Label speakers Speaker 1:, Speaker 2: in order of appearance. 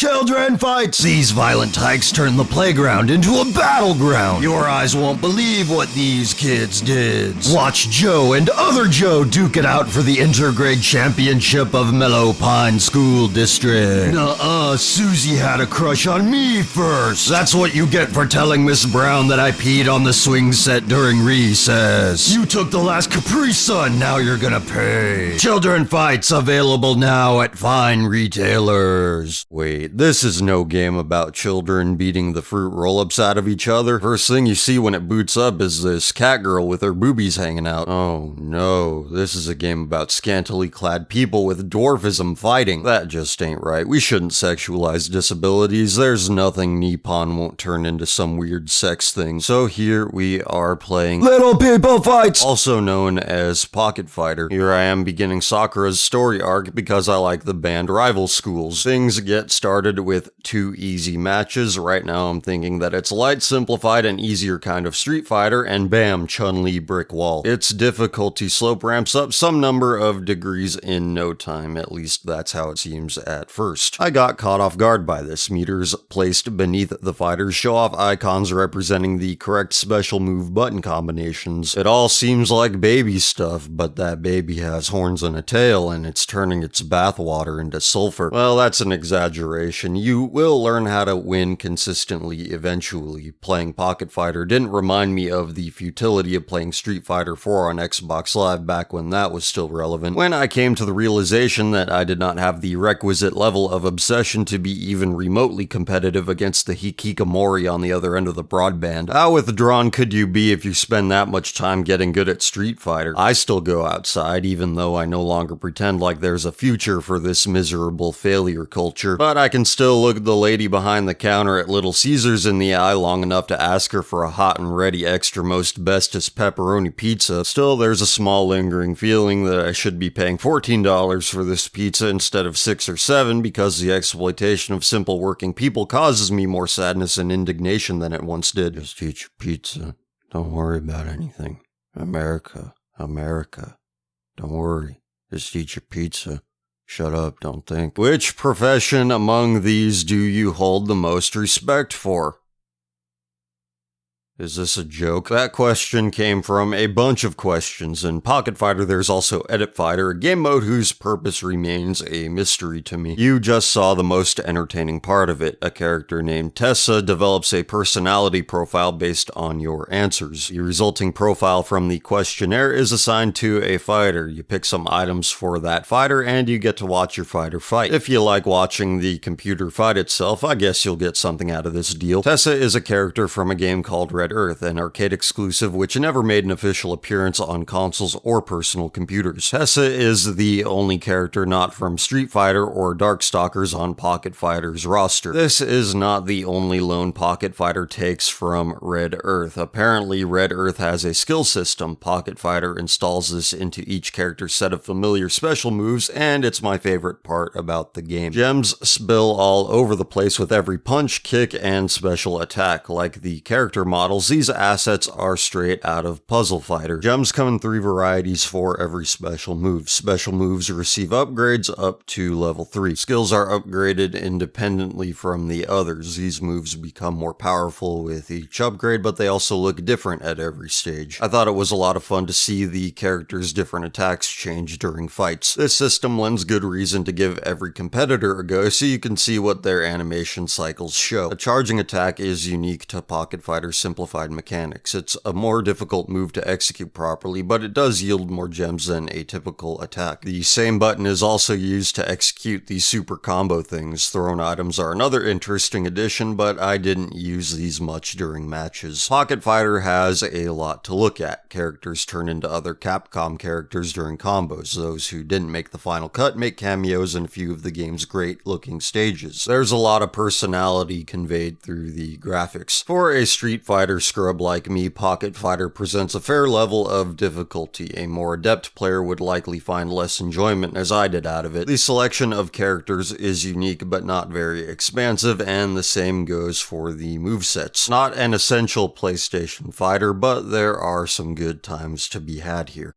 Speaker 1: Children fights! These violent tykes turn the playground into a battleground. Your eyes won't believe what these kids did. Watch Joe and other Joe duke it out for the intergrade championship of Mellow Pine School District. Nuh-uh, Susie had a crush on me first. That's what you get for telling Miss Brown that I peed on the swing set during recess. You took the last Capri Sun, now you're gonna pay. Children fights available now at fine retailers. Wait, this is no game about children beating the fruit roll-ups out of each other. First thing you see when it boots up is this cat girl with her boobies hanging out. Oh no, this is a game about scantily clad people with dwarfism fighting. That just ain't right. We shouldn't sexualize disabilities. There's nothing Nippon won't turn into some weird sex thing. So here we are playing Little People Fights, also known as Pocket Fighter. Here I am beginning Sakura's story arc because I like the band rival schools. Things get started with 2 easy matches. Right now I'm thinking that it's light, simplified, and easier kind of Street Fighter, and bam, Chun-Li brick wall. Its difficulty slope ramps up some number of degrees in no time, at least that's how it seems at first. I got caught off guard by this. Meters placed beneath the fighters show off icons representing the correct special move button combinations. It all seems like baby stuff, but that baby has horns and a tail, and it's turning its bathwater into sulfur. Well, that's an exaggeration. You will learn how to win consistently eventually. Playing Pocket Fighter didn't remind me of the futility of playing Street Fighter 4 on Xbox Live back when that was still relevant. When I came to the realization that I did not have the requisite level of obsession to be even remotely competitive against the hikikomori on the other end of the broadband. How withdrawn could you be if you spend that much time getting good at Street Fighter? I still go outside, even though I no longer pretend like there's a future for this miserable failure culture. But I can still look the lady behind the counter at Little Caesars in the eye long enough to ask her for a hot and ready extra most bestest pepperoni pizza. Still, there's a small lingering feeling that I should be paying $14 for this pizza instead of $6 or $7 because the exploitation of simple working people causes me more sadness and indignation than it once did. Just eat your pizza. Don't worry about anything. America. Don't worry. Just eat your pizza. Shut up, don't think. Which profession among these do you hold the most respect for? Is this a joke? That question came from a bunch of questions. In Pocket Fighter, there's also Edit Fighter, a game mode whose purpose remains a mystery to me. You just saw the most entertaining part of it. A character named Tessa develops a personality profile based on your answers. The resulting profile from the questionnaire is assigned to a fighter. You pick some items for that fighter, and you get to watch your fighter fight. If you like watching the computer fight itself, I guess you'll get something out of this deal. Tessa is a character from a game called Red Earth, an arcade exclusive which never made an official appearance on consoles or personal computers. Tessa is the only character not from Street Fighter or Darkstalkers on Pocket Fighter's roster. This is not the only lone Pocket Fighter takes from Red Earth. Apparently, Red Earth has a skill system. Pocket Fighter installs this into each character's set of familiar special moves, and it's my favorite part about the game. Gems spill all over the place with every punch, kick, and special attack. Like the character models, these assets are straight out of Puzzle Fighter. Gems come in 3 varieties for every special move. Special moves receive upgrades up to level 3. Skills are upgraded independently from the others. These moves become more powerful with each upgrade, but they also look different at every stage. I thought it was a lot of fun to see the characters' different attacks change during fights. This system lends good reason to give every competitor a go so you can see what their animation cycles show. A charging attack is unique to Pocket Fighter's simplified mechanics. It's a more difficult move to execute properly, but it does yield more gems than a typical attack. The same button is also used to execute the super combo things. Thrown items are another interesting addition, but I didn't use these much during matches. Pocket Fighter has a lot to look at. Characters turn into other Capcom characters during combos. Those who didn't make the final cut make cameos in a few of the game's great-looking stages. There's a lot of personality conveyed through the graphics. For a Street Fighter scrub like me, Pocket Fighter presents a fair level of difficulty. A more adept player would likely find less enjoyment as I did out of it. The selection of characters is unique but not very expansive, and the same goes for the movesets. Not an essential PlayStation fighter, but there are some good times to be had here.